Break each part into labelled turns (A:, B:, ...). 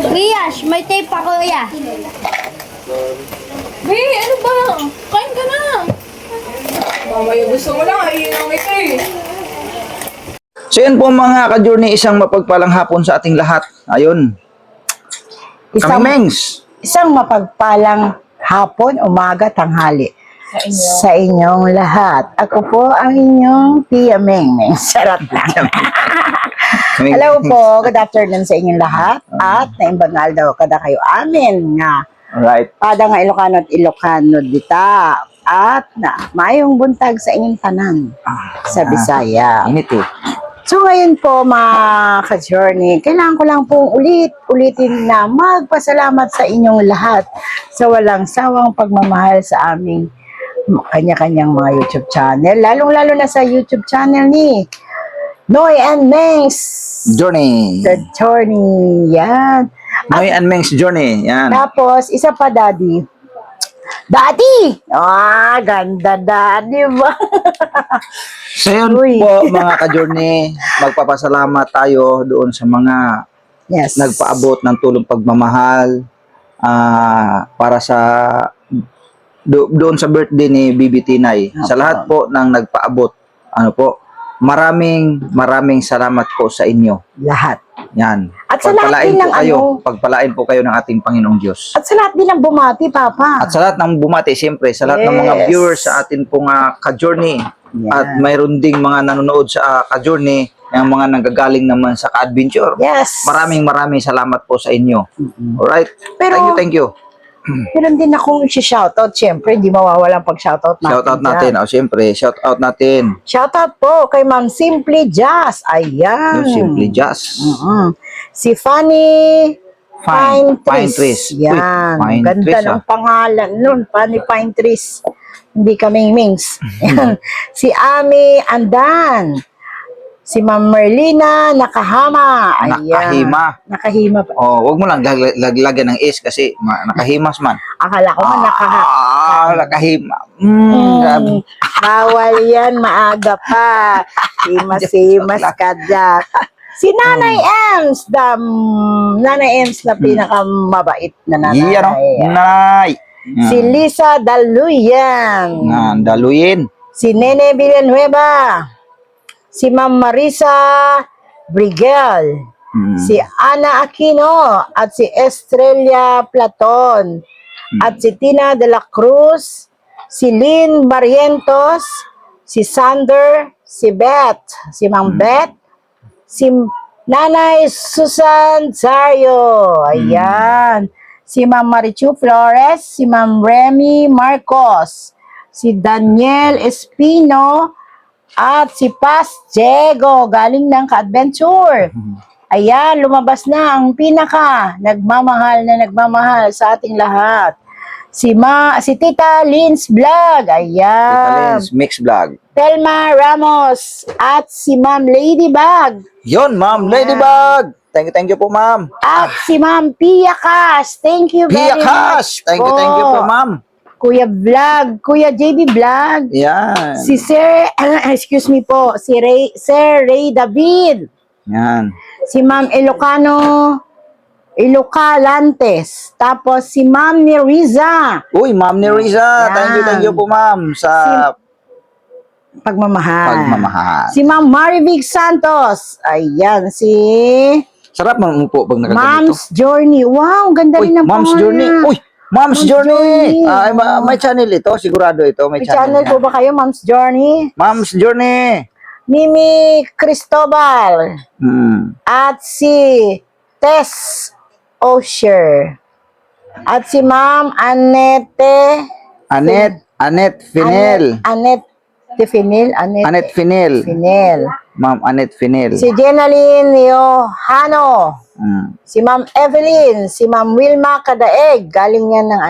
A: Riyash, may tape pa kuya.
B: Hey, ano ba? Kain ka na. Mamaya gusto mo lang, ayun ito eh.
C: So yan po mga ka-journey, isang mapagpalang hapon sa ating lahat. Ayun. Kami Mengs.
D: Isang mapagpalang hapon, umaga, tanghali sa inyong lahat. Ako po ang inyong Tia Meng. Sarap lang. Hello po, good afternoon sa inyong lahat. At naimbangal daw kada kayo amin nga.
C: Alright.
D: Pada nga Ilocano at Ilocano dita. At na mayong buntag sa inyong tanan sa Bisaya.
C: Init eh.
D: So ngayon po mga ka-journey, kailangan ko lang pong ulitin na magpasalamat sa inyong lahat sa walang sawang pagmamahal sa aming kanya-kanyang mga YouTube channel. Lalong-lalo na sa YouTube channel ni Noy and Mengs
C: Journey.
D: The Journey. Yan.
C: Noy and Mengs Journey. Yan.
D: Tapos, isa pa, Daddy. Daddy! Ah, ganda, Daddy ba?
C: So yun
D: Uy.
C: po mga ka-journey, magpapasalamat tayo doon sa mga
D: Yes.
C: nagpaabot ng tulong pagmamahal para sa doon sa birthday ni Bibi Tinay. Sa lahat po ng nagpaabot, ano po, maraming salamat po sa inyo.
D: Lahat.
C: Yan.
D: At sa lahat din ng
C: Pagpalain po kayo ng ating Panginoong Diyos.
D: At sa lahat din ng bumati, Papa.
C: At sa lahat ng bumati, siyempre, sa lahat ng mga
D: Yes.
C: viewers sa atin pong ka-journey.
D: Yan.
C: At mayroon ding mga nanonood sa ka-journey, yung mga nanggagaling naman sa ka-adventure.
D: Yes.
C: Maraming salamat po sa inyo. Alright?
D: Pero-
C: Thank you.
D: Meron din akong shoutout. Siyempre, hindi mawawalang pag-shoutout natin.
C: Shoutout natin.
D: dyan.
C: Siyempre, shoutout natin.
D: Shoutout po kay Ma'am Simply Jazz. Ayan.
C: Yung Simply Jazz.
D: Si Fanny Pine
C: Pine
D: Trees.
C: Trees. Uy,
D: Yan.
C: Pine
D: Ganda
C: Trees,
D: ng pangalan nun. Fanny Pine Trees. Hindi kami Mings. Si Ami Andan. Si Ma'am Merlina Nakahama. Ayan. Nakahima pa.
C: Oh, wag mo lang lagyan ng is kasi nakahimas man.
D: Akala ko man
C: Nakahima. Grabe.
D: Bawal yan, maaga pa. Himas-himas ka dyan. Si Nanay Ems, Nanay Ems na pinakamabait na nanay.
C: Yan, Nay.
D: Si Lisa Daluyan.
C: Daluyin.
D: Si Nene Villanueva. Si Ma'am Marisa Brigel. Si Ana Aquino. At si Estrella Platon. At si Tina de la Cruz. Si Lynn Barrientos. Si Sander. Si Beth. Si Ma'am Beth. Si Nanay Susan Zario. Ayan. Si Ma'am Marichu Flores. Si Ma'am Remy Marcos. Si Daniel Espino. At si Paz Diego. Galing ng ka-adventure. Ayan, lumabas na ang nagmamahal sa ating lahat. Si Tita Lynn's Vlog. Ayan.
C: Tita Mix Vlog.
D: Telma Ramos at si Ma'am Ladybug.
C: Yon, Ma'am Ladybug. Thank you po, Ma'am.
D: At si Ma'am Pia Cash. Thank you very
C: Pia
D: much
C: Cash. Thank you po, Ma'am.
D: Kuya Vlog, Kuya JB Vlog.
C: Yan.
D: Si Sir, excuse me po, si Sir Ray David.
C: Yan.
D: Si Ma'am Ilocalantes. Tapos si Ma'am Neriza.
C: Uy, Ma'am Neriza.
D: Yan.
C: Thank you po, Ma'am, sa
D: Pagmamahal. Si Ma'am Marivig Santos. Ayan, si
C: Sarap man po pag nakaganito.
D: Mom's Journey. Wow, ganda rin ng
C: Mom's
D: pangalan.
C: Journey. Uy, Mom's Journey.
D: Journey.
C: May channel ito, sigurado ito.
D: May channel po ba kayo, Mom's Journey?
C: Mom's Journey.
D: Mimi Cristobal. At si Tess Osher. At si Ma'am
C: Annette Finel.
D: Annette Finel.
C: Ma'am Annette Finel.
D: Si Jenaline Yohano. Si Ma'am Evelyn. Si Ma'am Wilma Kadaeg. Galing yan ng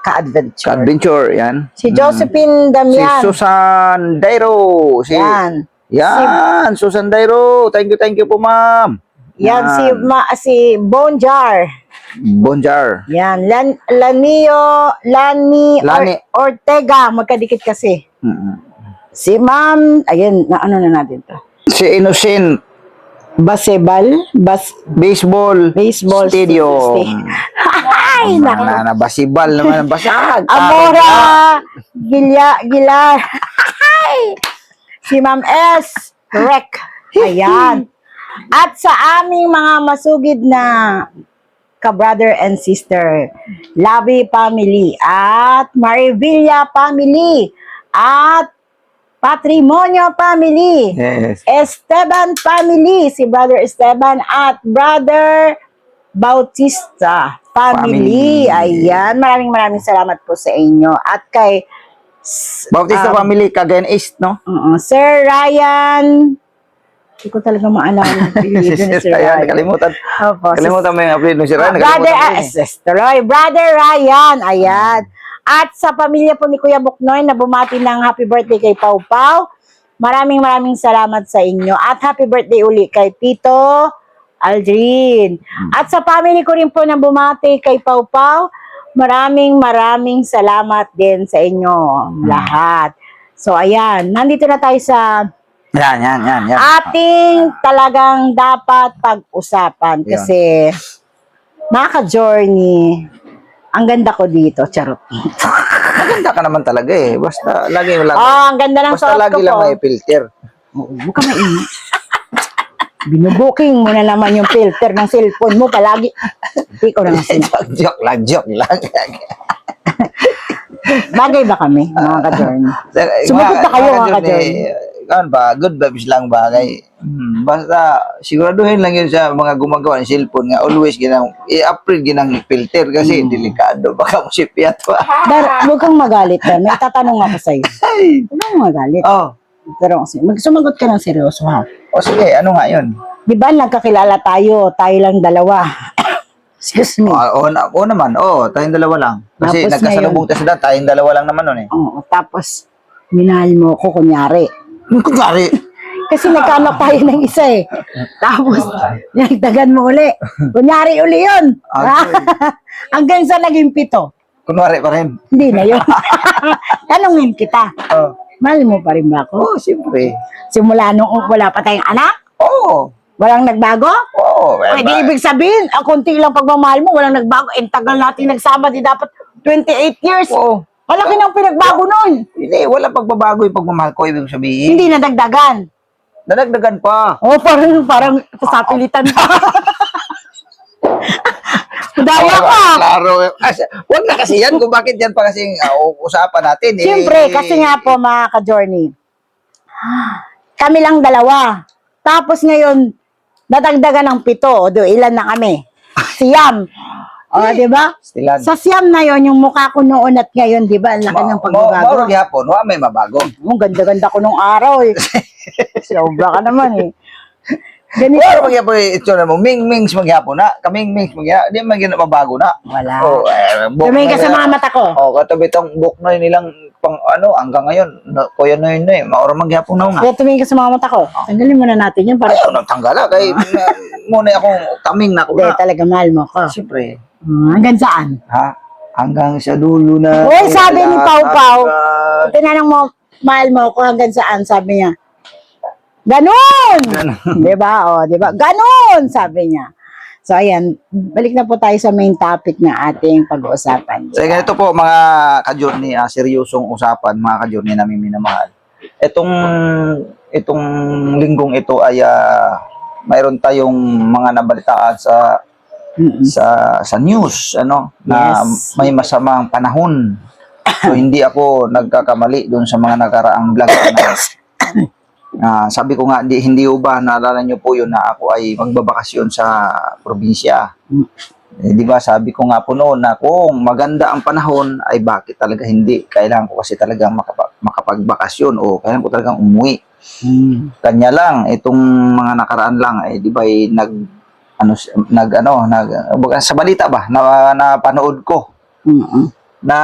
D: ka-adventure.
C: Adventure, yan.
D: Si Josephine
C: Si
D: Damian.
C: Susan Dairo.
D: Yan.
C: Yan, Susan Dairo. Thank you po, ma'am.
D: Yan, si Bonjar.
C: Bonjar.
D: Yan, Lani
C: Lani.
D: Ortega, magkadikit kasi. Si Ma'am, ayun, ano na natin to?
C: Si Innocent
D: Baseball,
C: Baseball Stadium.
D: Ay, naku.
C: Basibal naman. Basag.
D: Amora Gilar. Si Ma'am S. Rec. Ayan. At sa aming mga masugid na ka-brother and sister, Labi family at Marivilla family at Patrimonio family,
C: Yes.
D: Esteban family, si Brother Esteban at Brother Bautista family. Ayan, maraming salamat po sa inyo. At kay
C: Bautista family, Cagayan East, no?
D: Sir Ryan, hindi ko talaga maalala yung apelyido ni Sir
C: Ayan,
D: Ryan.
C: nakalimutan.
D: Opo,
C: Kalimutan mo yung apelyido ni Sir Ryan.
D: Brother,
C: Nakalimutan ko eh.
D: Brother Ryan, ayan. At sa pamilya po ni Kuya Buknoy na bumati ng happy birthday kay Pau Pau, maraming salamat sa inyo. At happy birthday uli kay Tito Aldrin. At sa family ko rin po na bumati kay Pau Pau, maraming salamat din sa inyo lahat. So ayan, nandito na tayo sa
C: Yan.
D: ating talagang dapat pag-usapan kasi mga ka-journey, ang ganda ko dito, charot.
C: Maganda ka naman talaga eh. Basta lagi lang.
D: Ang ganda ng
C: Basta
D: suot
C: lagi
D: ko
C: lang
D: po.
C: may filter.
D: Huwag ka mainit. Binubuking mo na naman yung filter ng cellphone mo palagi. Hindi ko na nga sinabi.
C: joke lang.
D: Bagay ba kami, mga ka-journey? Sumagot na kayo, mga ka-journey.
C: Kan ba? Good vibes lang bagay. Basta siguraduhin lang yun sa mga gumagawa ng cellphone nga always ginang i-upgrade ginang filter kasi delikado baka mo sipyat pa.
D: Huwag kang magalit na. May tatanong ako sa'yo. Huwag kang magalit.
C: Oh.
D: Pero sumagot ka ng seryoso, ha?
C: O sige, ano nga yun?
D: Di ba nagkakilala tayo lang dalawa? Excuse me.
C: Oo naman. Tayong dalawa lang. Kasi
D: Tapos
C: nagkasalubong tayo sa tayong dalawa lang naman nun eh.
D: Oo, tapos minahal mo ko kunyari.
C: Kunyari.
D: Kasi nagkaanak tayo ng isa eh. Tapos, nagdagan mo uli. Kunyari uli yun. Hanggang sa naging 7.
C: Kunwari pa rin.
D: Hindi na yun. Tanungin kita.
C: Oh.
D: Mahal mo pa rin ba ako?
C: Siyempre.
D: Simula nung wala pa tayong anak? Walang nagbago? Pwede ibig sabihin, konti lang pagmamahal mo, walang nagbago. Tagal natin nagsama, di dapat 28 years. Malaki nang pinagbago nun.
C: Hindi, wala pagbabago yung pagmamahal ko, ibig sabihin.
D: Hindi nadagdagan.
C: Nadagdagan pa.
D: Parang sapilitan pa. Daya ka.
C: Klaro. Huwag na kasi yan kung bakit yan pa kasi usapan natin.
D: Siyempre, kasi nga po mga ka-journey, kami lang dalawa. Tapos ngayon, nadagdagan ng 7. Ilan na kami? Siyam. Di ba?
C: Stilan.
D: Sa siyam na yon yung mukha ko noon at ngayon, di ba? Ang laki ng pagbabago.
C: Maurog yapon, may mabago.
D: Ganda-ganda ko nung araw eh. Sobra ka naman eh. Ganito.
C: Wala magyapon ito na mo. Ming-mings magyapon na. Kaming-mings magyapon. Di man mabago na.
D: Wala.
C: Tumingin
D: ka sa mga mata ko.
C: Katabi itong book na nilang hanggang ngayon. Kuya na yun eh. Maura magyapon na nga.
D: Kaya tumingin ka sa mga mata ko. Tanggalin mo na natin yun.
C: Ayaw nang tanggala. Kaya muna akong kaming na ko
D: Hindi,
C: na.
D: talaga mahal mo ko.
C: Siyempre.
D: Hanggang saan?
C: Ha? Hanggang sa dulo na.
D: Uy, sabi ni Pau Pau, tinanong mo, mahal mo ko hanggang saan? Sabi niya, ganon! Diba? Diba? Ganon! Sabi niya. So, ayan, balik na po tayo sa main topic ng ating pag-uusapan.
C: So, ganito po mga ka-journey, seryosong usapan, mga ka-journey namin minamahal. Itong linggong ito ay mayroon tayong mga nabalitaan sa news na may masamang panahon. So hindi ako nagkakamali doon sa mga nakaraang vlog na sabi ko nga hindi ba naalala niyo po yun na ako ay magbabakasyon sa probinsya. Di ba sabi ko nga po noon na kung maganda ang panahon ay bakit talaga hindi, kailangan ko kasi talagang makapagbakasyon o kailangan ko talagang umuwi. Kanya lang itong mga nakaraan lang di ba sa balita ba na napanood ko
D: Mm-mm.
C: na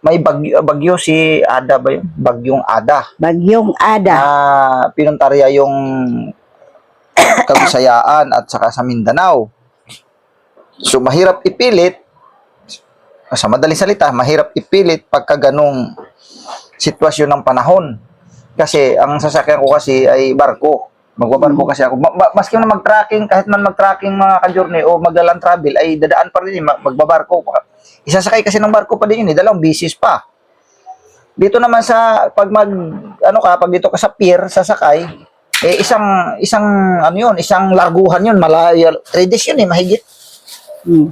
C: may bagyo si Ada ba yun? Bagyong Ada.
D: Bagyong Ada.
C: Pinuntarya yung Kabisayaan at saka sa Mindanao. So mahirap ipilit, sa madaling salita, mahirap ipilit pagka ganong sitwasyon ng panahon. Kasi ang sasakyan ko kasi ay barko. Magbabarko kasi ako. Maski na mag-tracking, kahit man mag-tracking mga ka-journey o mag-land travel, ay dadaan pa rin, magbabarko. Isasakay kasi ng barko pa din yun, dalawang bisis pa. Dito naman sa, pag pag dito ka sa pier, sasakay, isang larguhan yun, malayo, 3 days yun mahigit.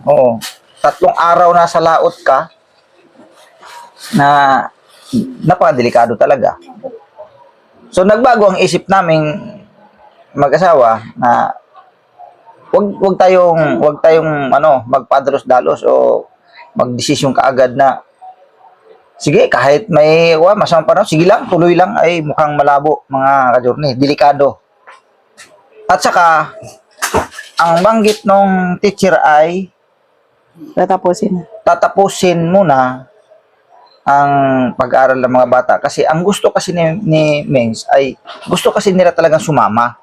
C: Oo. 3 araw na sa laot ka, na napakadelikado talaga. So nagbago ang isip naming mag-asawa na wag tayong magpadalos-dalos o magdesisyon kaagad na sige, kahit may masamang panahon, sige lang, tuloy lang, ay mukhang malabo mga ka-journey, delikado. At saka ang banggit nung teacher ay tatapusin muna ang pag-aaral ng mga bata kasi ang gusto kasi ni Mengs ay gusto kasi nila talagang sumama.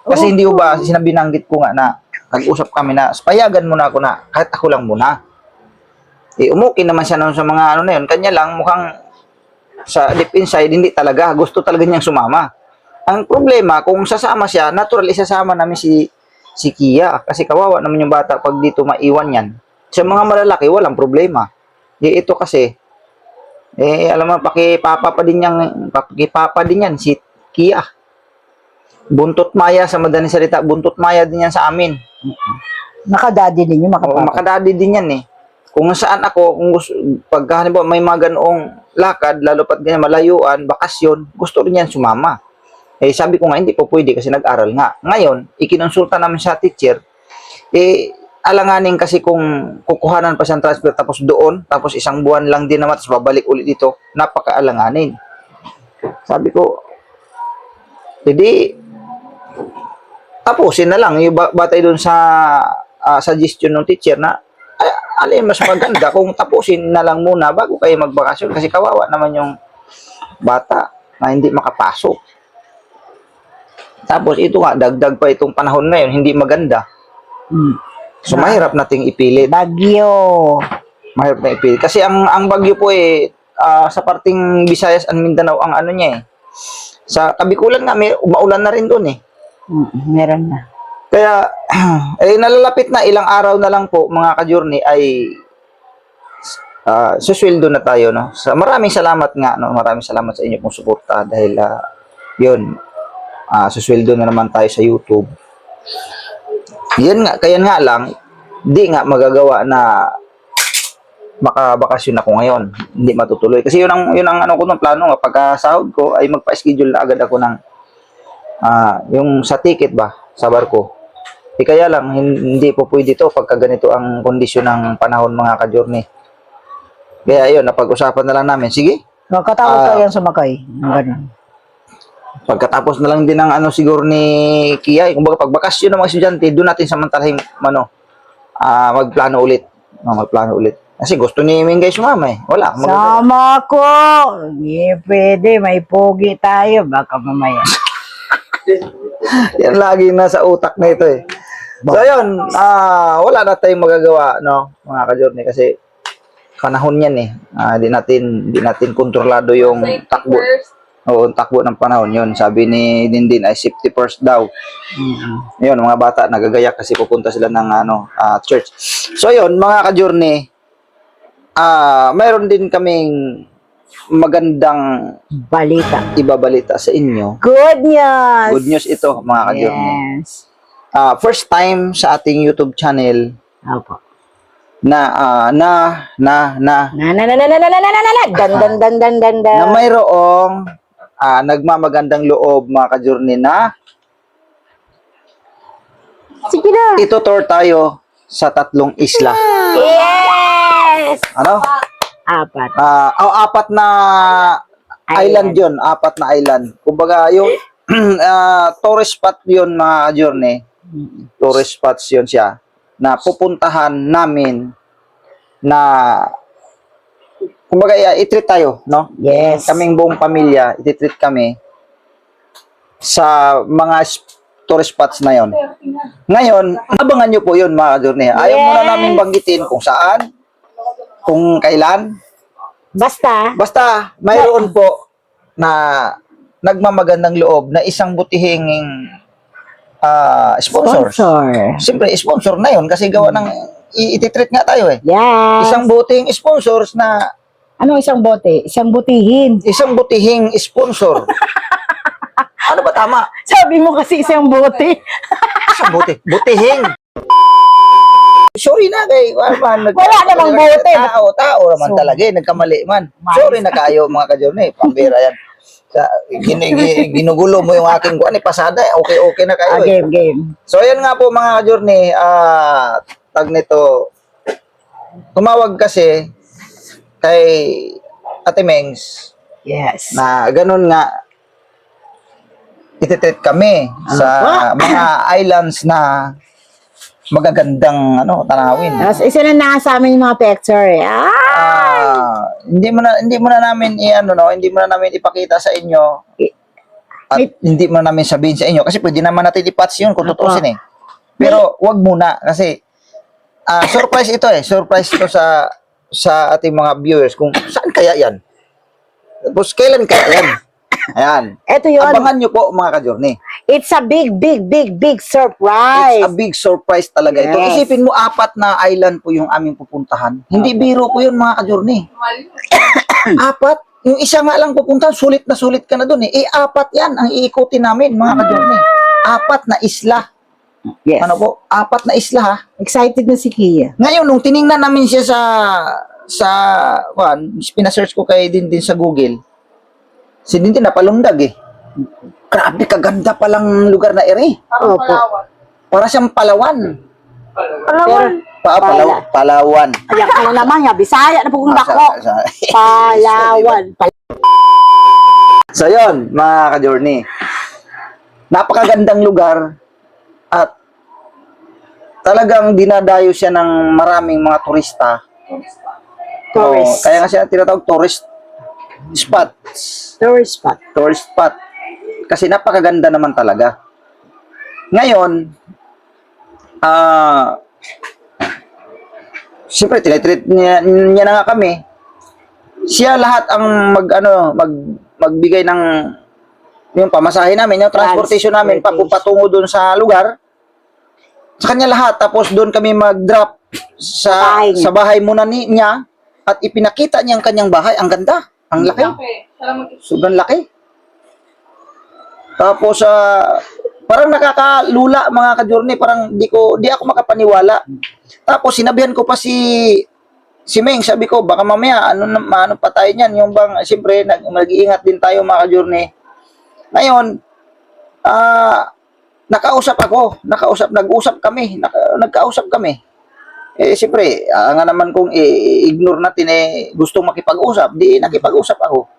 C: Kasi hindi ba binanggit ko nga na nag-usap kami na payagan muna ako na kahit ako lang muna. Umukin naman siya sa mga na yun. Kanya lang mukhang sa deep inside hindi talaga gusto talaga niyang sumama. Ang problema kung sasama siya, natural isasama namin si Kia kasi kawawa naman yung bata pag dito maiwan yan. Sa mga malalaki walang problema. Ito kasi alam mo pakipapa din yan si Kia. Buntot maya sa madaling salita, buntot maya din yan sa amin.
D: Makadadi din yun,
C: makadadi din yan Kung saan ako, kung gusto, pagka halimbawa may mga ganoong lakad, lalo pat ganyan malayuan, bakasyon, gusto rin yan sumama. Sabi ko nga, hindi po pwede kasi nag-aral nga. Ngayon, ikinonsulta namin sa teacher, alanganin kasi kung kukuhanan pa siyang transfer tapos doon, tapos 1 buwan lang din naman, tapos babalik ulit dito, napaka-alanganin. Sabi ko, hindi, tapusin na lang, yung batay doon sa suggestion ng teacher na, alin mas maganda kung tapusin na lang muna bago kayo magbakasyon kasi kawawa naman yung bata na hindi makapasok. Tapos ito nga, dagdag pa itong panahon ngayon, hindi maganda. So mahirap nating ipilit.
D: Bagyo.
C: Mahirap na ipilit. Kasi ang bagyo po sa parting Visayas and Mindanao ang ano niya Sa Kabikulan nga, may umaulan na rin doon
D: Meron na.
C: Kaya, nalalapit na, ilang araw na lang po, mga ka-journey, ay susweldo na tayo, no? Maraming salamat nga, no? Maraming salamat sa inyo pong suporta dahil, yun, susweldo na naman tayo sa YouTube. Kaya nga lang, di nga magagawa na makabakasyon ako ngayon. Hindi matutuloy. Kasi yun ang ano ko ng plano, pagka sahod ko, ay magpa-schedule na agad ako ng, yung sa ticket ba, sa barko. Kaya lang, hindi po pwede ito pagka ganito ang kondisyon ng panahon mga ka-journey. Kaya yun, napag-usapan na lang namin. Sige.
D: Katawag kayang sumakay. Ganun.
C: Pagkatapos na lang din ng siguro ni Kia. Kung baga pagbakasyon ng mga estudyante, doon natin samantalahin magplano ulit. Magplano ulit. Kasi gusto ni Mingay sumama Wala.
D: Sama ko. Hindi pwede. May pogi tayo. Baka mamaya.
C: Yan lagi nasa utak na ito So ayun, wala na tayong magagawa, no, mga ka-journey, kasi panahon yan di natin kontrolado yung takbo. Oo, takbo ng panahon yun. Sabi ni Dindin ay safety first daw. Yun, mga bata nagagayak kasi pupunta sila ng church. So ayun, mga ka-journey, mayroon din kaming magandang ibabalita sa inyo.
D: Good news.
C: Good news ito, mga ka-journey.
D: Yes.
C: First time sa ating YouTube channel
D: Opo.
C: na mayroong nagmamagandang loob, mga ka-journey, na
D: sige na.
C: itutour tayo sa 3 isla.
D: Yes.
C: Ano?
D: 4.
C: 4 na island yun. 4 na island. Kumbaga, yung tourist spot yun, mga journey. Tourist spots yun siya na pupuntahan namin na kumbaga, i-treat tayo, no?
D: Yes.
C: Kaming buong pamilya, i-treat kami sa mga tourist spots na yon. Ngayon, abangan nyo po yun, mga ka-journey. Ayaw muna namin banggitin kung saan, kung kailan.
D: Basta,
C: Basta, mayroon po na nagmamagandang loob na isang butihing sponsor. Siyempre, sponsor na yon kasi gawa ng i-treat nga tayo eh.
D: Yes.
C: Isang butihing sponsors na
D: Ano isang bote? Isang butihin.
C: isang butihing sponsor. Ano ba tama?
D: Sabi mo kasi isang bote.
C: Isang butihing. Sorry na kay
D: Wala namang bote.
C: Tao naman
D: So,
C: talaga, nagkamali man. Sorry na kayo mga ka-journey, pambira yan. Ginugulo mo yung aking kuan, pasada, okay na kayo. Eh.
D: Game.
C: So ayan nga po mga ka-journey, tag nito, tumawag kasi kay Ate Mengs
D: Yes.
C: na ganun nga iti-treat kami sa mga islands na magagandang tanawin.
D: Tapos isa na sa amin yung mga picture eh.
C: Hindi mo na namin hindi mo na namin ipakita sa inyo at hindi mo na namin sabihin sa inyo kasi pwede naman natin i-patch yun kung tutusin eh. Pero wag muna kasi surprise ito eh. Surprise ito sa ating mga viewers kung saan kaya yan. Tapos kailan kaya yan. Ayan.
D: Ito yun.
C: Abangan nyo po mga ka-journey.
D: It's a big surprise.
C: It's a big surprise talaga ito.
D: Yes.
C: Isipin mo, 4 na island po yung aming pupuntahan. Hindi biro po yun mga ka-journey. 4. Yung isa nga lang pupuntahan, sulit ka na dun eh. 4 yan ang iikutin namin mga ka-journey. 4 na isla.
D: Yes.
C: Ano po? 4 na isla ha.
D: Excited na si Kia.
C: Ngayon, nung tiningnan namin siya pinasearch ko kay din sa Google, si Dintin napalundag eh. Grabe, kaganda palang lugar na ere.
D: Opo.
C: Para siyang Palawan. Palawan.
D: Ayan ka na naman nga, Bisaya na pugong dako. Palawan.
C: So yun, mga ka-journey. Napakagandang lugar at talagang dinadayo siya ng maraming mga turista.
D: Tourist.
C: Kaya nga siya tinatawag tourist spot.
D: Tourist spot.
C: Tourist spot. Kasi napakaganda naman talaga. Ngayon, siyempre, tinitreat niya na nga kami. Siya lahat ang magbigay ng yung pamasahe namin, yung transportation namin, patungo doon sa lugar. Sa kanya lahat. Tapos doon kami mag-drop sa bahay muna niya at ipinakita niya ang kanyang bahay. Ang ganda. Ang laki. Sobrang laki. Tapos, parang nakakalula mga ka-journey. Parang di ako makapaniwala. Tapos, sinabihan ko pa si Meng. Sabi ko, baka mamaya, ano pa tayo niyan? Yung bang, siyempre, mag-iingat din tayo mga ka-journey. Ngayon, nag-usap kami. Eh, siyempre, nga naman kung i-ignore natin, gustong makipag-usap, di nakipag-usap ako.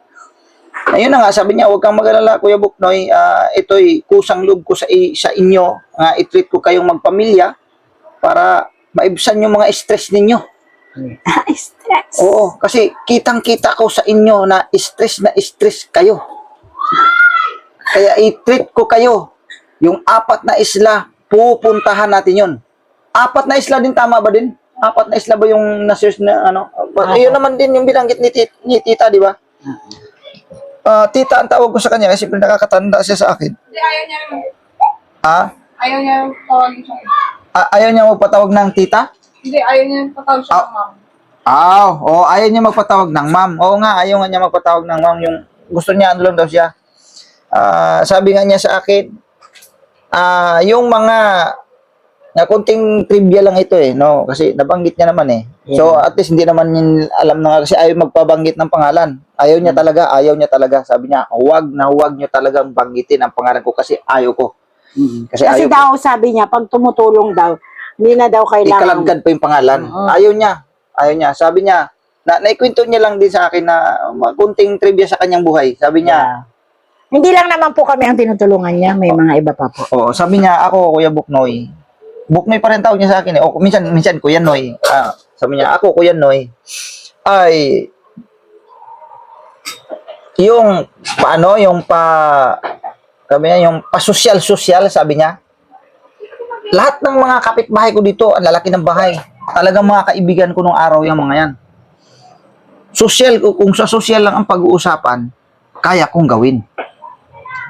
C: Ayun na nga, sabi niya, huwag kang mag-alala, Kuya Buknoy, ito'y kusang loob ko sa inyo, i-treat ko kayong magpamilya para maibsan yung mga stress ninyo.
D: Stress.
C: Oo, kasi kitang-kita ko sa inyo na stress kayo. Kaya i-treat ko kayo. Yung 4 na isla, pupuntahan natin yun. 4 na isla din, tama ba din? 4 na isla ba yung na-search na Ayun naman din yung binanggit ni tita, di ba? Tita ang tawag ko sa kanya kasi nakakatanda siya sa akin.
B: Hindi, ayaw niya naman. Ayaw niya tawagin siya.
C: Ayaw niya magpatawag ng tita?
B: Hindi, ayaw niya patawag siya ng ma'am.
C: Ayaw niya magpatawag ng ma'am. Oo nga, ayaw nga niya magpatawag ng ma'am. Yung gusto niya, ano lang daw siya. Sabi nga niya sa akin, yung mga kunting trivia lang ito no? Kasi nabanggit niya naman Yeah. So, at least hindi naman alam na kasi ayaw magpabanggit ng pangalan. Ayaw niya talaga. Sabi niya, huwag niyo talagang banggitin ang pangalan ko kasi ayaw ko. Kasi
D: daw, sabi niya, pag tumutulong daw, hindi na daw kailangan.
C: Ikalagad pa yung pangalan. Ayaw niya. Sabi niya, naikwento niya lang din sa akin na kunting trivia sa kanyang buhay. Sabi niya,
D: Hindi lang naman po kami ang tinutulungan niya, may mga iba pa po.
C: Oo, sabi niya, ako, Kuya Buknoy. Buknoy pa rin tawag niya sa akin. O, minsan, Kuya Noy. Sabi niya, ako, Kuya Noy, ay yung paano, sabi niya, yung pasosyal-sosyal, sabi niya. Lahat ng mga kapitbahay ko dito, ang lalaki ng bahay. Talagang mga kaibigan ko nung araw yung mga yan. Social, kung sa social lang ang pag-uusapan, kaya kong gawin.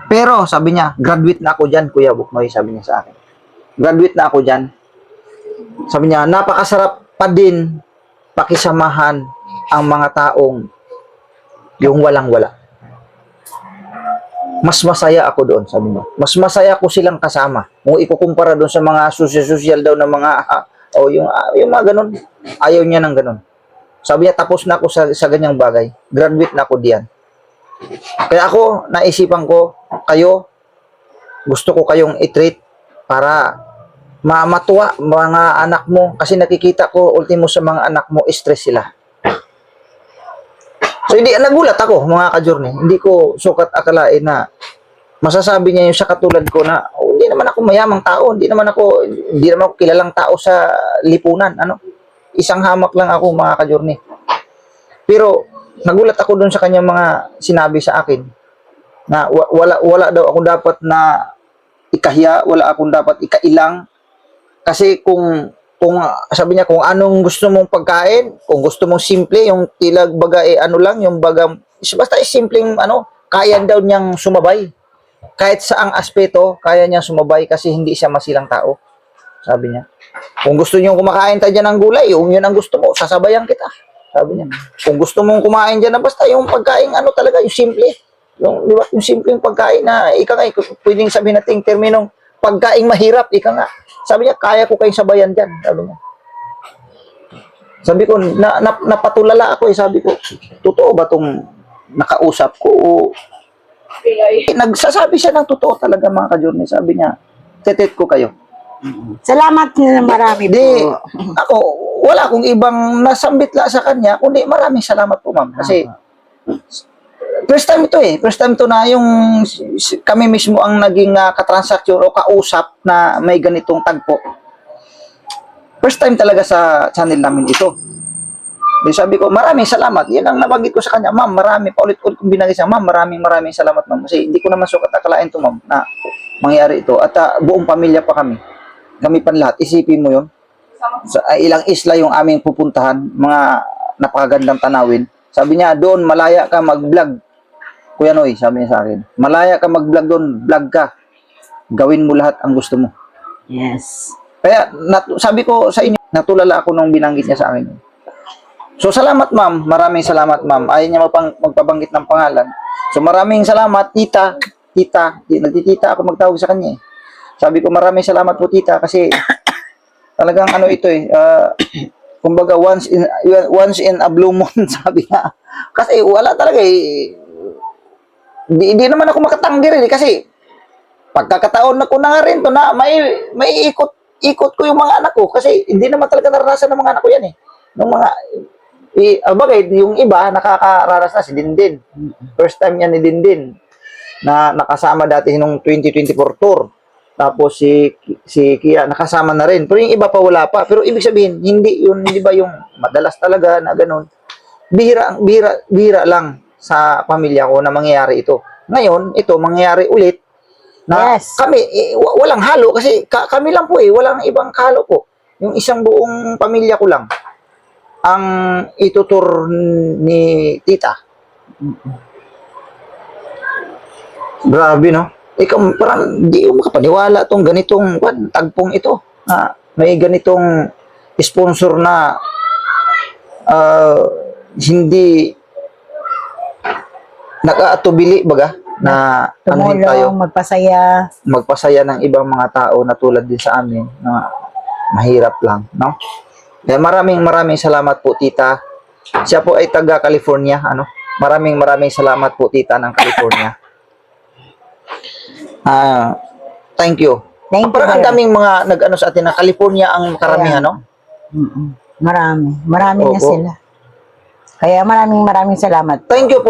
C: Pero, sabi niya, graduate na ako dyan, Kuya Buknoy, sabi niya sa akin. Graduate na ako dyan. Sabi niya, napakasarap pa din pakisamahan ang mga taong yung walang-wala. Mas masaya ako doon, sabi niya. Mas masaya ko silang kasama. Kung ikukumpara doon sa mga social daw na mga, yung mga ganun, ayaw niya ng ganun. Sabi niya, tapos na ako sa ganyang bagay. Graduate na ako diyan. Kaya ako, naisipan ko, kayo, gusto ko kayong i-treat para matuwa mga anak mo. Kasi nakikita ko, ultimo sa mga anak mo, stress sila. So, nagulat ako, mga ka-journey. Hindi ko sukat akalain na masasabi niya yung sa katulad ko na, hindi naman ako mayamang tao, hindi naman ako kilalang tao sa lipunan. Isang hamak lang ako, mga ka-journey. Pero, nagulat ako dun sa kanyang mga sinabi sa akin na wala daw ako dapat na ikahiya, wala akong dapat ikailang. Kasi kung sabi niya, kung anong gusto mong pagkain, kung gusto mong simple, yung tilag baga yung baga, basta simpleng kaya daw niyang sumabay. Kahit saang aspeto, kaya niyang sumabay kasi hindi siya masilang tao. Sabi niya. Kung gusto niyo kumakain tayo dyan ng gulay, yung yun ang gusto mo, sasabayan kita. Sabi niya. Kung gusto mong kumain dyan na basta yung pagkain, talaga, yung simple. Yung, di ba, yung simpleng pagkain na, pwedeng sabihin natin terminong pagkain mahirap, nga. Sabi niya, kaya ko kayong sabayan dyan. Sabi niya. Sabi ko, napatulala ako Sabi ko, totoo ba itong nakausap ko? Nagsasabi siya ng totoo talaga, mga ka-journey. Sabi niya, tetet ko kayo.
D: Salamat na marami
C: Di,
D: po.
C: ako, wala akong ibang nasambit la sa kanya, kundi maraming salamat po, ma'am. Kasi, first time ito First time ito na yung kami mismo ang naging katransaksyon o kausap na may ganitong tagpo. First time talaga sa channel namin ito. Di sabi ko, maraming salamat. Yan ang nabanggit ko sa kanya. Ma'am, paulit-ulit kong binanggit siya. Ma'am, maraming salamat, ma'am. Kasi hindi ko naman sukat akalain to, ma'am, na mangyari ito. At buong pamilya pa kami. Kami pa lahat. Isipin mo yun. Ilang isla yung aming pupuntahan. Mga napakagandang tanawin. Sabi niya, doon, malaya ka mag-vlog. Kuya Noy, sabi niya sa akin, malaya ka mag-vlog doon, vlog ka. Gawin mo lahat ang gusto mo.
D: Yes.
C: Kaya, sabi ko sa inyo, natulala ako nung binanggit niya sa akin. So, salamat, ma'am. Maraming salamat, ma'am. Ayaw niya magpabanggit ng pangalan. So, maraming salamat, tita. Nagtitita ako magtawag sa kanya. Sabi ko, maraming salamat po, tita, kasi talagang ito kumbaga, once in a blue moon, sabi niya. Kasi wala talaga Hindi naman ako makatanggi rin kasi pagkakataon na ko na nga rin to na may ikot ko yung mga anak ko kasi hindi naman talaga naranasan ng mga anak ko yan Nung mga bagay, yung iba nakakaranas na si Dindin. First time yan ni Dindin na nakasama dati nung 2024 tour. Tapos si Kia nakasama na rin. Pero yung iba pa wala pa. Pero ibig sabihin, hindi ba yung madalas talaga na ganun. Bihira lang sa pamilya ko na mangyayari ito. Ngayon, ito mangyayari ulit na kami, walang halo kasi kami lang po walang ibang halo po. Yung isang buong pamilya ko lang ang itutur ni tita. Grabe, no? Ikaw, parang di mo makapaniwala tong ganitong tagpong ito na may ganitong sponsor na hindi nakaatubili baga na anuhin tayo, magpasaya ng ibang mga tao na tulad din sa amin na mahirap lang, no? Kaya maraming salamat po, tita. Siya po ay taga California, Maraming salamat po, tita ng California. Thank you. Parang ang daming mga nag-ano sa atin na California ang karamihan, no?
D: Marami na sila. Kaya maraming salamat.
C: Thank you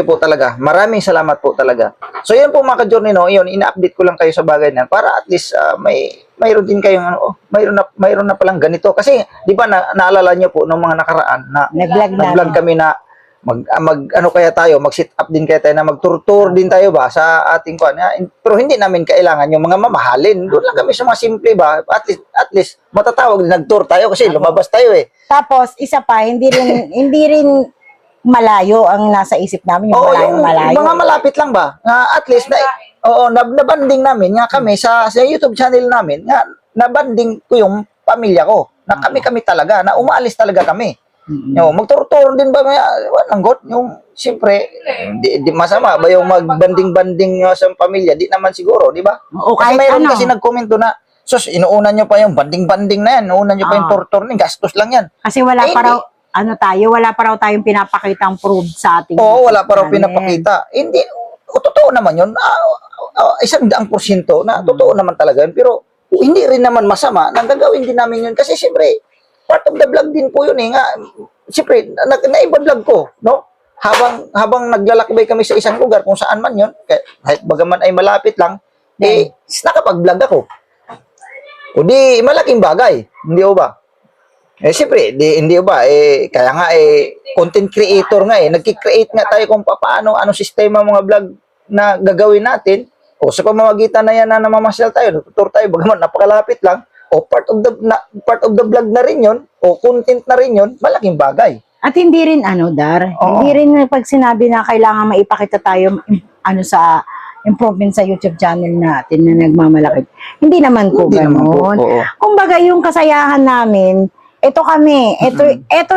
C: po talaga. Maraming salamat po talaga. So yan po mga ka-journey, no? Yun, ina-update ko lang kayo sa bagay na para at least mayroon din kayong mayroon na palang ganito. Kasi di ba naalala niyo po nung mga nakaraan na nag-vlog kami na ano kaya tayo, mag-sit up din kaya tayo na mag-tour din tayo ba sa ating kuan. Pero hindi namin kailangan yung mga mamahalin. Doon lang kami sa mga simple ba. At least matatawag din nag-tour tayo kasi lumabas tayo eh.
D: Tapos, isa pa, hindi rin malayo ang nasa isip namin, yung
C: Oo,
D: malayo.
C: mga malapit lang ba? Nga at least nabanding namin nga kami sa YouTube channel namin. Nga nabanding ko yung pamilya ko. Na kami talaga, na umaalis talaga kami. Yung magturo-turo din ba walang got yung siyempre di masama ba yung magbanding-banding nyo sa pamilya, di naman siguro, di ba?
D: O
C: Kasi
D: kahit
C: mayroon
D: ano.
C: kasi nagkomento na sus inuuna nyo pa yung banding-banding na yan, inuuna nyo pa yung tour-tour ni gastos lang yan.
D: Kasi wala
C: Eh,
D: pa raw, wala pa raw tayong pinapakitang proof sa ating
C: Oo, wala pa raw
D: channel.
C: pinapakita. Hindi, totoo naman yun. 100% na totoo naman talaga yun. Pero hindi rin naman masama na gagawin din namin yun. Kasi siyempre, part of the vlog din po yun eh. Nga, siyempre, naiba-vlog ko, no? Habang naglalakbay kami sa isang lugar, kung saan man yun, kahit bagaman ay malapit lang, nakapag-vlog ako. O di, malaking bagay. Hindi ba? Siyempre, hindi ba, kaya nga, content creator nga nagki-create nga tayo kung paano, anong sistema mga vlog na gagawin natin, o sa pamamagitan na yan na namamasyal tayo, tutur tayo, bagaman napakalapit lang, o part of the vlog na rin yun, o content na rin yun, malaking bagay.
D: At hindi rin
C: Oo.
D: hindi rin pag sinabi na kailangan maipakita tayo sa improvement sa YouTube channel natin na nagmamalaki. Hindi naman po
C: Hindi naman po,
D: ganoon.
C: oo.
D: Kumbaga yung kasayahan namin, ito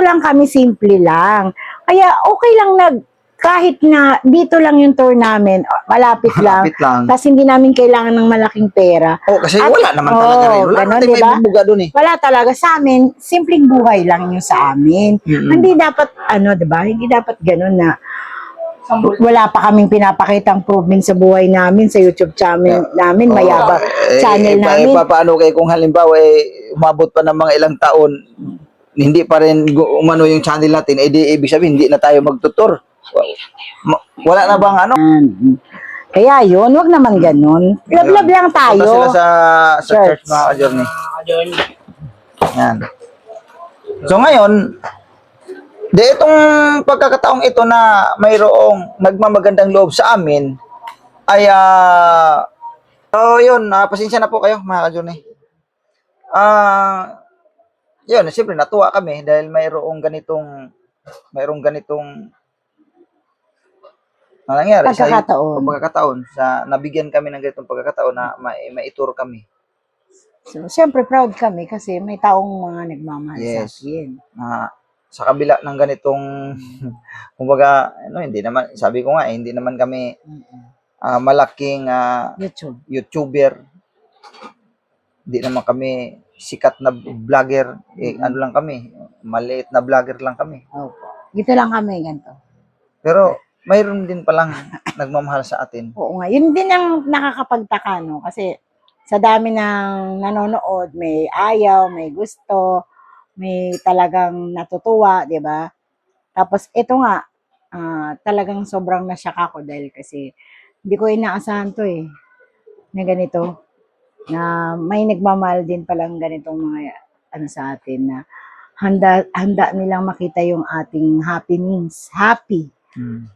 D: lang kami, simple lang. Kaya okay lang kahit na dito lang yung tour namin, malapit lang.
C: Malapit lang.
D: Tapos hindi namin kailangan ng malaking pera.
C: Kasi
D: At-
C: wala naman talaga rin. Wala
D: ganun,
C: naman tayong
D: diba?
C: may bubuga dun eh.
D: Wala talaga sa amin, simpleng buhay lang yung sa amin.
C: Mm-mm.
D: Hindi dapat, 'di ba? Hindi dapat gano'n na wala pa kaming pinapakitang improvement sa buhay namin, sa YouTube channel namin, mayabang channel namin.
C: Paano kayo kung halimbawa umabot pa ng mga ilang taon, hindi pa rin umano yung channel natin, di ibig sabihin hindi na tayo magtutur. Wala na bang ano?
D: Kaya yun, wag naman ganun. Love lang tayo.
C: Punta sila sa church
D: Church.
C: mga ka-journey. Yan. So ngayon, itong pagkakataong ito na mayroong nagmamagandang loob sa amin, ay yun, pasensya na po kayo mga ka-journey. Yun, siyempre natuwa kami dahil mayroong ganitong nangyari pagkakataon sa nabigyan kami ng ganitong pagkakataon na maitur kami.
D: So, siyempre proud kami kasi may taong mga nagmamahal sa
C: Yes.
D: akin.
C: Sa kabila ng ganitong kumbaga hindi naman sabi ko nga hindi naman kami malaking YouTuber. Hindi naman kami sikat na vlogger. Ano lang kami, maliit na vlogger lang kami.
D: Opo. Dito lang kami, ganito.
C: Pero mayroon din palang nagmamahal sa atin.
D: Oo nga. Yun din ang nakakapagtaka, no? Kasi sa dami ng nanonood, may ayaw, may gusto, may talagang natutuwa, di ba? Tapos ito nga, talagang sobrang nasyak ako dahil kasi hindi ko inaasahan to na ganito. Na may nagmamahal din palang ganitong mga sa atin na handa nilang makita yung ating happy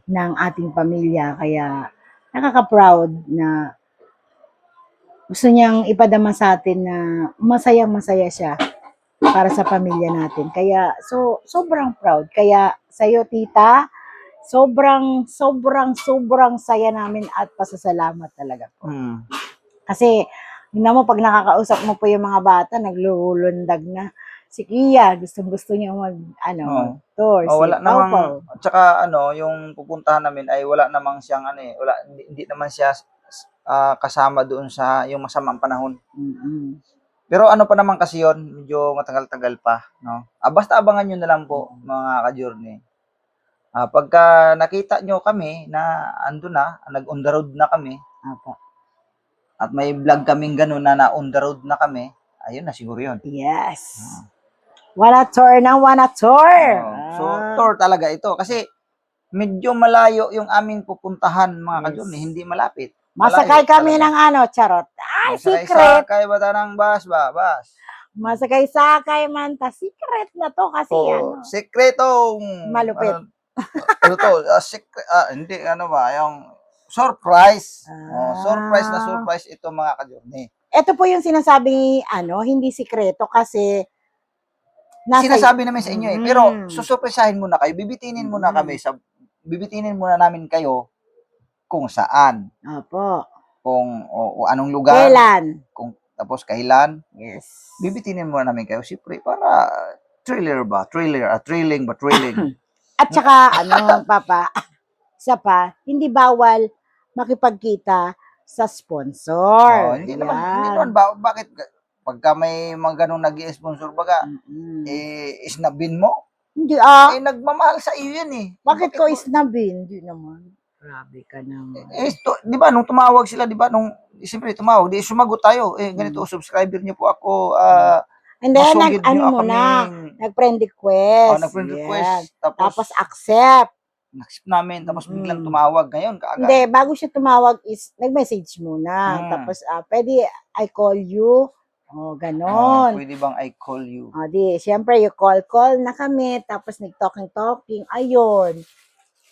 D: ng ating pamilya. Kaya nakaka-proud na gusto niyang ipadama sa atin na masayang-masaya siya para sa pamilya natin. Kaya sobrang proud. Kaya sa'yo, tita, sobrang saya namin at pasasalamat talaga po. Kasi mo pag nakakausap mo po yung mga bata, naglulundag na. Si Kia, gusto niya tour.
C: Wala namang, at saka yung pupuntahan namin ay wala namang siyang hindi naman siya kasama doon sa yung masamang panahon. Pero pa naman kasi yon, medyo matagal-tagal pa, no? Basta abangan nyo na lang po, mga ka-journey. Pagka nakita nyo kami na ando na, nag-on the road na kami, at may vlog kaming gano'n na on the road na kami, ayun na siguro yun.
D: Yes. Wanna tour.
C: So, tour talaga ito. Kasi medyo malayo yung aming pupuntahan, mga ka-journey, hindi malapit.
D: Masakay kami ng charot. Ay, secret.
C: Sakay ba ng bus ba? Bus.
D: Masakay man ta. Secret na to kasi
C: Sekretong
D: malupit.
C: Ano to? Hindi, ano ba? Yung surprise. Surprise na surprise ito mga ka-journey.
D: Ito po yung sinasabi, hindi sikreto kasi
C: Sinasabi namin sa inyo pero
D: Mm.
C: susurpresahin muna kayo. Bibitinin muna bibitinin muna namin kayo kung saan,
D: Opo.
C: kung o anong lugar,
D: Kailan?
C: tapos kailan.
D: Yes.
C: Bibitinin muna namin kayo siyempre para thrilling.
D: At saka, Papa, isa pa, hindi bawal makipagkita sa sponsor.
C: Hindi naman bakit pagka may mga ganung nag-i-sponsor baga isnabin mo?
D: Hindi
C: Nagmamahal sa iyo yan eh.
D: bakit ko isnabin? Hindi naman. Grabe ka naman.
C: Di ba nung tumawag sila, di ba siyempre tumawag, di sumagot tayo. Ganito subscriber niyo po ako,
D: And then,
C: masugid niyo ako
D: nag-friend request.
C: nag-friend
D: Yan.
C: request.
D: Tapos accept.
C: Accept namin, tapos biglang tumawag ngayon kaagad.
D: Hindi, bago siya tumawag is, nag-message muna. Tapos, pwede I call you. Ganon.
C: Pwede bang I call you?
D: Siyempre, you call na kami. Tapos, nag-talking. Ayun.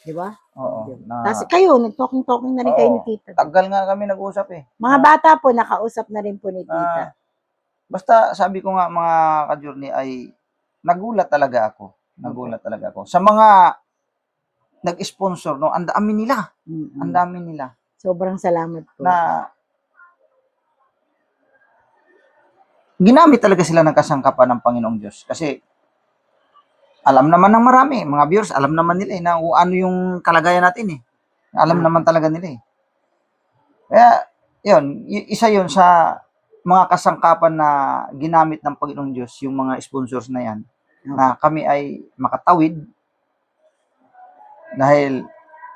D: Di ba?
C: Oo.
D: Tapos kayo, nag-talking na rin kayo ni tita.
C: Tagal nga kami nag-usap eh.
D: Mga bata po, nakausap na rin po ni tita.
C: Basta sabi ko nga mga ka-journey ay nagulat talaga ako. Sa mga nag-sponsor, no, ang dami nila.
D: Sobrang salamat po.
C: Na ginamit talaga sila ng kasangkapan ng Panginoong Diyos. Kasi alam naman ng marami, mga viewers, alam naman nila na kung ano yung kalagayan natin eh. Alam naman talaga nila eh. Kaya, isa yun sa mga kasangkapan na ginamit ng Panginoong Diyos, yung mga sponsors na yan, na kami ay makatawid. Dahil,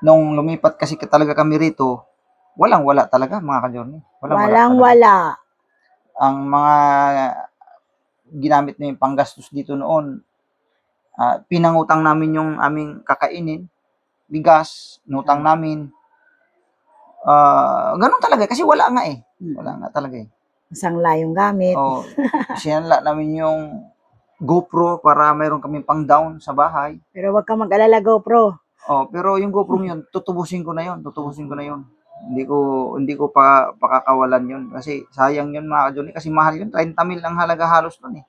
C: nung lumipat kasi talaga kami rito, walang-wala talaga, mga ka-journey.
D: Walang-wala.
C: Ang mga ginamit na yung panggastos dito noon, pinangutang namin yung aming kakainin, bigas, nutang namin. Ganun talaga, kasi wala nga eh. Wala nga talaga eh.
D: Sangla yung gamit.
C: Sinanla namin yung GoPro para mayroon kaming pang down sa bahay.
D: Pero wag kang mag-alala, GoPro.
C: Pero yung GoPro yun, tutubusin ko na yun. Hindi ko pa pakakawalan yun. Kasi sayang yun mga ka-journey. Kasi mahal yun. 30 mil ang halaga halos nun eh.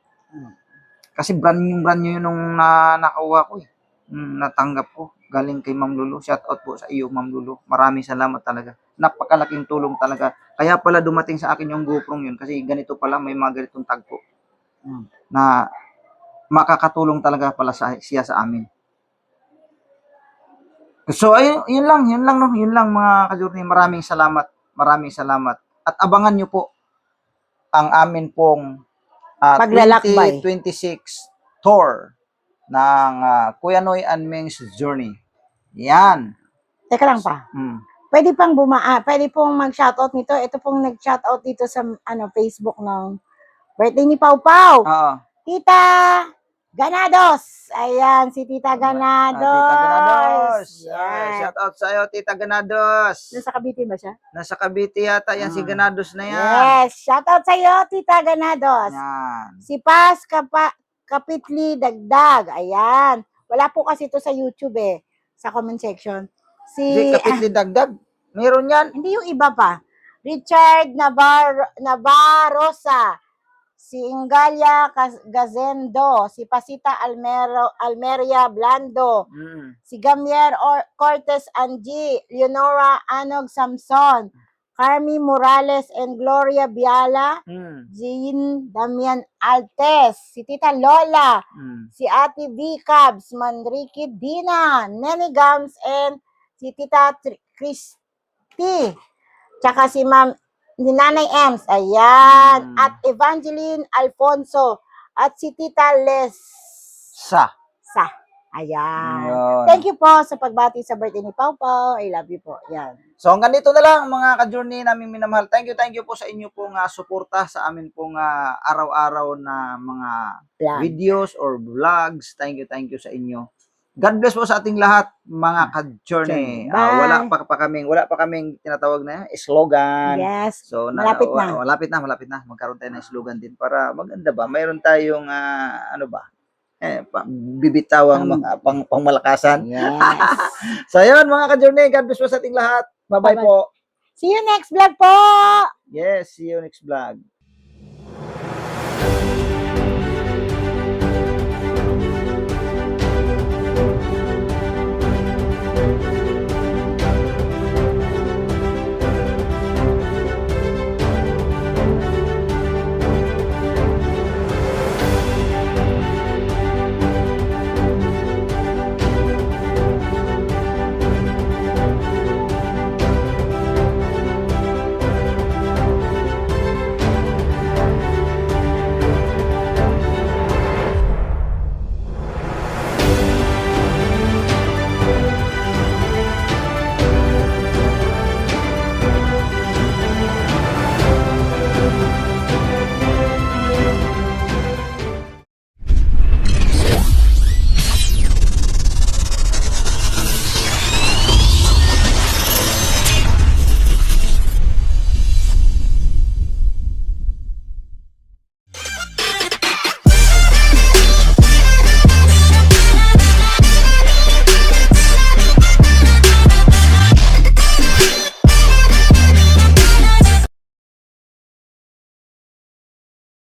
C: Kasi brand new yun nung nakuha ko eh. Natanggap ko. Galing kay Ma'am Lulu. Shout out po sa iyo, Ma'am Lulu. Maraming salamat talaga. Napakalaking tulong talaga. Kaya pala dumating sa akin yung GoPro yun. Kasi ganito pala, may mga ganitong tagpo. Na makakatulong talaga pala siya sa amin. So, yun lang mga ka-journey. Maraming salamat. At abangan nyo po ang amin pong
D: Paglalakbay.
C: 2026 tour ng Kuya Noy and Ming's Journey. Yan.
D: Teka lang pa. Pwede pong mag-shoutout nito. Ito pong nag-shoutout dito sa Facebook ng birthday ni Pau Pau. Tita Ganados. Ayan, si Tita Ganados.
C: Tita Ganados.
D: Yan.
C: Shout out sa iyo, Tita Ganados.
D: Nasa Cavite ba siya?
C: Nasa Cavite yata yan, si Ganados na yan.
D: Yes, shout out sa iyo, Tita Ganados.
C: Yan.
D: Si Paz Kapitli Dagdag. Ayan. Wala po kasi ito sa YouTube sa comment section.
C: Si Kapitli Dagdag. Meron yan.
D: Hindi yung iba pa. Richard Navarrosa. Si Ingalia Gazendo, si Pasita Almeria Blando, si Gamier Cortez Angie, Leonora Anog Samson, Carmi Morales and Gloria Biala, Jean Damian Altes, si Tita Lola, si Ate B. Cabs, Manrique Dina, Nenny Gams, and si Tita Christy, tsaka si Ma'am ni Nanay Ems, ayan, at Evangeline Alfonso, at si Tita Les ayan.
C: Ayun.
D: Thank you po sa pagbati sa birthday ni Pau Pau. I love you po. Yan.
C: So, hanggang dito na lang mga ka-journey namin minamahal. Thank you po sa inyo pong suporta sa amin pong araw-araw na mga videos or vlogs. Thank you sa inyo. God bless po sa ating lahat, mga ka-journey. Wala pa kaming tinatawag na slogan.
D: Yes.
C: So,
D: malapit na.
C: Malapit na. Magkaroon tayo ng slogan din para maganda ba. Mayroon tayong bibitawang mga pangmalakasan.
D: Yes.
C: So, yun, mga ka-journey. God bless po sa ating lahat. Bye-bye
D: Bye-bye.
C: po.
D: See you next vlog po!
C: Yes, see you next vlog.